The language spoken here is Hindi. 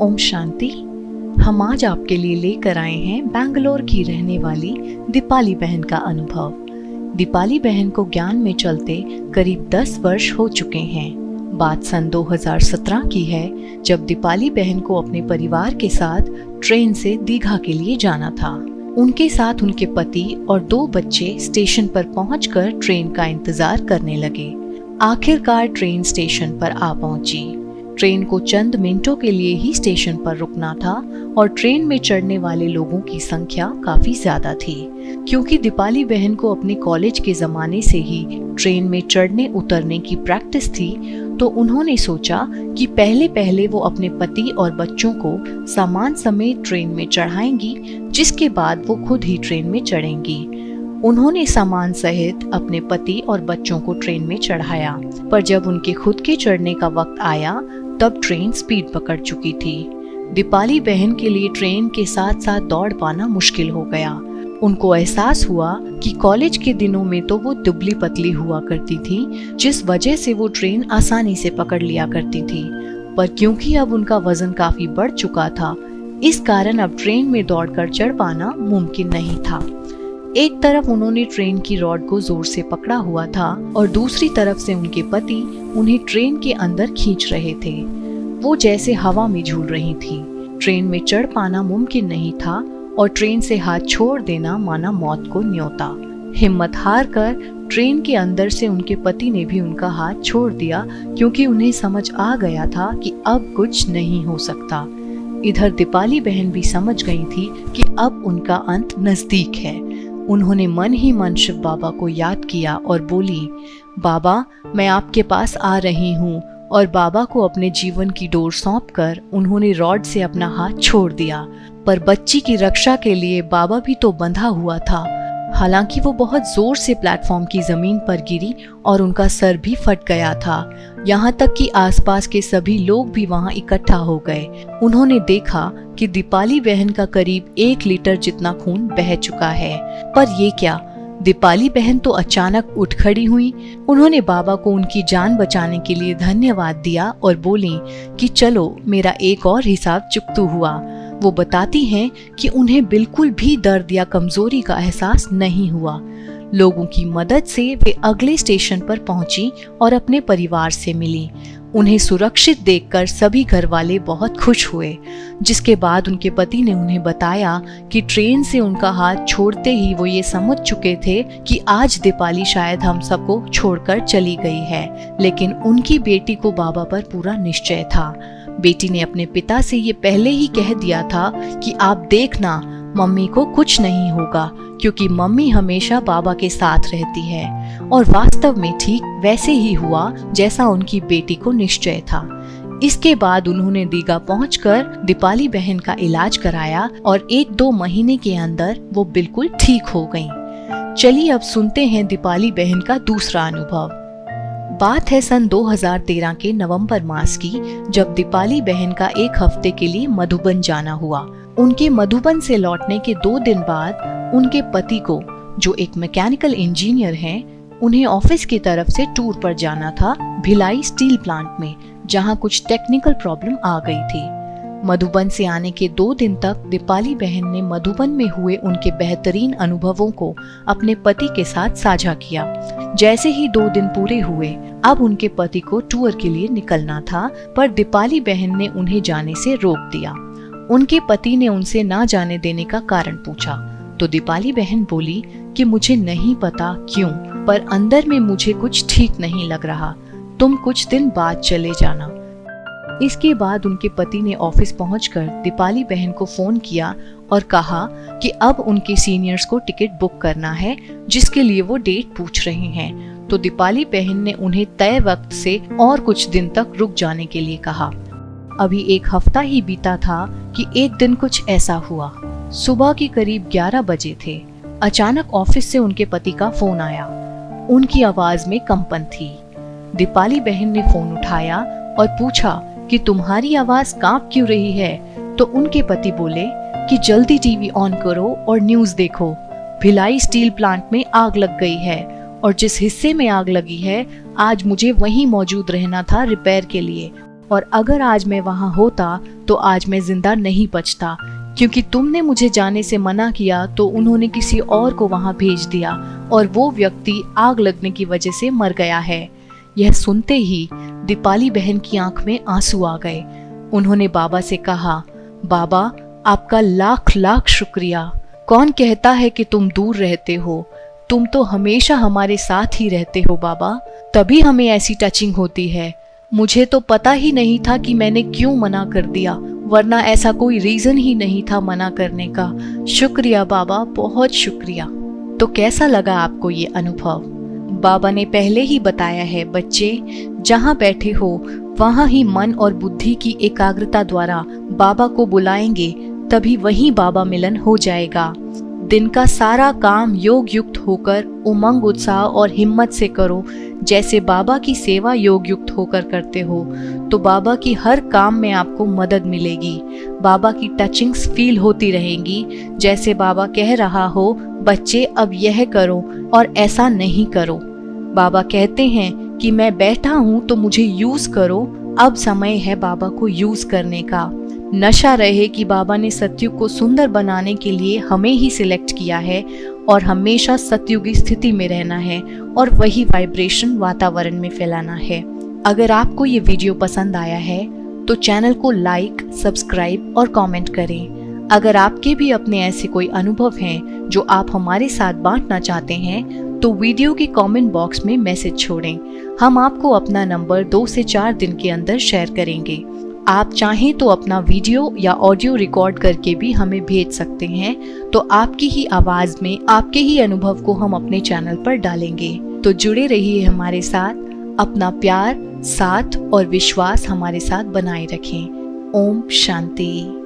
ओम शांति। हम आज आपके लिए लेकर आए हैं बेंगलोर की रहने वाली दीपाली बहन का अनुभव। दीपाली बहन को ज्ञान में चलते करीब 10 वर्ष हो चुके हैं। बात सन 2017 की है, जब दीपाली बहन को अपने परिवार के साथ ट्रेन से दीघा के लिए जाना था। उनके साथ उनके पति और 2 बच्चे स्टेशन पर पहुंचकर ट्रेन का इंतजार करने लगे। आखिरकार ट्रेन स्टेशन पर आ पहुंची। ट्रेन को चंद मिनटों के लिए ही स्टेशन पर रुकना था और ट्रेन में चढ़ने वाले लोगों की संख्या काफी ज्यादा थी। क्योंकि दीपाली बहन को अपने कॉलेज के जमाने से ही ट्रेन में चढ़ने उतरने की प्रैक्टिस थी, तो उन्होंने सोचा कि पहले वो अपने पति और बच्चों को सामान समेत ट्रेन में चढ़ाएंगी, जिसके बाद वो खुद ही ट्रेन में चढ़ेंगी। उन्होंने सामान सहित अपने पति और बच्चों को ट्रेन में चढ़ाया, पर जब उनके खुद के चढ़ने का वक्त आया तब ट्रेन स्पीड पकड़ चुकी थी। दीपाली बहन के लिए ट्रेन के साथ साथ दौड़ पाना मुश्किल हो गया। उनको एहसास हुआ कि कॉलेज के दिनों में तो वो दुबली पतली हुआ करती थी, जिस वजह से वो ट्रेन आसानी से पकड़ लिया करती थी। पर क्योंकि अब उनका वजन काफी बढ़ चुका था, इस कारण अब ट्रेन में दौड़कर चढ़ पाना मुमकिन नहीं था। एक तरफ उन्होंने ट्रेन की रॉड को जोर से पकड़ा हुआ था और दूसरी तरफ से उनके पति उन्हें ट्रेन के अंदर खींच रहे थे। वो जैसे हवा में झूल रही थी। ट्रेन में चढ़ पाना मुमकिन नहीं था और ट्रेन से हाथ छोड़ देना माना मौत को न्योता। हिम्मत हार कर ट्रेन के अंदर से उनके पति ने भी उनका हाथ छोड़ दिया, क्योंकि उन्हें समझ आ गया था कि अब कुछ नहीं हो सकता। इधर दीपाली बहन भी समझ गई थी कि अब उनका अंत नजदीक है। उन्होंने मन ही मन शिव बाबा को याद किया और बोली, बाबा मैं आपके पास आ रही हूँ। और बाबा को अपने जीवन की डोर सौंपकर उन्होंने रॉड से अपना हाथ छोड़ दिया। पर बच्ची की रक्षा के लिए बाबा भी तो बंधा हुआ था। हालांकि वो बहुत जोर से प्लेटफॉर्म की जमीन पर गिरी और उनका सर भी फट गया था। यहाँ तक कि आसपास के सभी लोग भी वहाँ इकट्ठा हो गए। उन्होंने देखा कि दीपाली बहन का करीब 1 लीटर जितना खून बह चुका है। पर ये क्या, दीपाली बहन तो अचानक उठ खड़ी हुई। उन्होंने बाबा को उनकी जान बचाने के लिए धन्यवाद दिया और बोली कि चलो मेरा एक और हिसाब चुकता हुआ। वो बताती हैं कि उन्हें बिल्कुल भी दर्द या कमजोरी का एहसास नहीं हुआ। लोगों की मदद से वे अगले स्टेशन पर पहुंची और अपने परिवार से मिली। उन्हें सुरक्षित देखकर सभी घर वाले बहुत खुश हुए, जिसके बाद उनके पति ने उन्हें बताया कि ट्रेन से उनका हाथ छोड़ते ही वो ये समझ चुके थे कि आज दीपाली शायद हम सबको छोड़कर चली गई है। लेकिन उनकी बेटी को बाबा पर पूरा निश्चय था। बेटी ने अपने पिता से ये पहले ही कह दिया था कि आप देखना, मम्मी को कुछ नहीं होगा, क्योंकि मम्मी हमेशा बाबा के साथ रहती है। और वास्तव में ठीक वैसे ही हुआ जैसा उनकी बेटी को निश्चय था। इसके बाद उन्होंने दीघा पहुंचकर दीपाली बहन का इलाज कराया और 1-2 महीने के अंदर वो बिल्कुल ठीक हो गईं। चलिए अब सुनते हैं दीपाली बहन का दूसरा अनुभव। बात है सन 2013 के नवंबर मास की, जब दीपाली बहन का 1 हफ्ते के लिए मधुबन जाना हुआ। उनके मधुबन से लौटने के 2 दिन बाद उनके पति को, जो एक मैकेनिकल इंजीनियर हैं, उन्हें ऑफिस की तरफ से टूर पर जाना था भिलाई स्टील प्लांट में, जहां कुछ टेक्निकल प्रॉब्लम आ गई थी। मधुबन से आने के 2 दिन तक दीपाली बहन ने मधुबन में हुए उनके बेहतरीन अनुभवों को अपने पति के साथ साझा किया। जैसे ही 2 दिन पूरे हुए, अब उनके पति को टूर के लिए निकलना था, पर दीपाली बहन ने उन्हें जाने से रोक दिया। उनके पति ने उनसे ना जाने देने का कारण पूछा, तो दीपाली बहन बोली कि मुझे नहीं पता क्यों, पर अंदर में मुझे कुछ ठीक नहीं लग रहा। तुम कुछ दिन बाद चले जाना। इसके बाद उनके पति ने ऑफिस पहुंचकर दीपाली बहन को फोन किया और कहा कि अब उनके सीनियर्स को टिकट बुक करना है, जिसके लिए वो डेट पूछ रहे हैं। तो दीपाली बहन ने उन्हें तय वक्त से और कुछ दिन तक रुक जाने के लिए कहा। अभी 1 हफ्ता ही बीता था कि एक दिन कुछ ऐसा हुआ। सुबह के करीब 11 बजे थे। अचानक ऑफिस से उनके पति का फोन आया। उनकी आवाज में कंपन थी। दीपाली बहन ने फोन उठाया और पूछा कि तुम्हारी आवाज कांप क्यों रही है? तो उनके पति बोले कि जल्दी टीवी ऑन करो और न्यूज देखो। भिलाई स्टील प्लांट में आग लग गई है और जिस हिस्से में आग लगी है, आज मुझे वहीं मौजूद रहना था रिपेयर के लिए। और अगर आज मैं वहाँ होता तो आज मैं जिंदा नहीं बचता, क्योंकि तुमने मुझे जाने से मना किया तो उन्होंने किसी और को वहाँ भेज दिया और वो व्यक्ति आग लगने की वजह से मर गया है। यह सुनते ही दीपाली बहन की आंख में आंसू आ गए। उन्होंने बाबा से कहा, बाबा आपका लाख लाख शुक्रिया। कौन कहता है कि तुम दूर रहते हो, तुम तो हमेशा हमारे साथ ही रहते हो बाबा, तभी हमें ऐसी टचिंग होती है। मुझे तो पता ही नहीं था कि मैंने क्यों मना कर दिया, वरना ऐसा कोई रीजन ही नहीं था मना करने का। शुक्रिया बाबा, बहुत शुक्रिया। तो कैसा लगा आपको ये अनुभव? बाबा ने पहले ही बताया है, बच्चे जहाँ बैठे हो वहाँ ही मन और बुद्धि की एकाग्रता द्वारा बाबा को बुलाएंगे, तभी वहीं बाबा मिलन हो जाएगा। दिन का सारा काम योग युक्त होकर उमंग उत्साह और हिम्मत से करो। जैसे बाबा की सेवा योग युक्त होकर करते हो तो बाबा की हर काम में आपको मदद मिलेगी। बाबा की टचिंग्स फील होती रहेंगी, जैसे बाबा कह रहा हो, बच्चे अब यह करो और ऐसा नहीं करो। बाबा कहते हैं कि मैं बैठा हूँ तो मुझे यूज करो, अब समय है बाबा को यूज करने का। नशा रहे कि बाबा ने सतयुग को सुंदर बनाने के लिए हमें ही सिलेक्ट किया है और हमेशा सतयुगी स्थिति में रहना है और वही वाइब्रेशन वातावरण में फैलाना है। अगर आपको ये वीडियो पसंद आया है तो चैनल को लाइक, सब्सक्राइब और कमेंट करें। अगर आपके भी अपने ऐसे कोई अनुभव हैं जो आप हमारे साथ बांटना चाहते हैं तो वीडियो के कमेंट बॉक्स में मैसेज छोड़ें। हम आपको अपना नंबर 2 से 4 दिन के अंदर शेयर करेंगे। आप चाहें तो अपना वीडियो या ऑडियो रिकॉर्ड करके भी हमें भेज सकते हैं, तो आपकी ही आवाज में आपके ही अनुभव को हम अपने चैनल पर डालेंगे। तो जुड़े रहिए हमारे साथ, अपना प्यार, साथ और विश्वास हमारे साथ बनाए रखें। ओम शांति।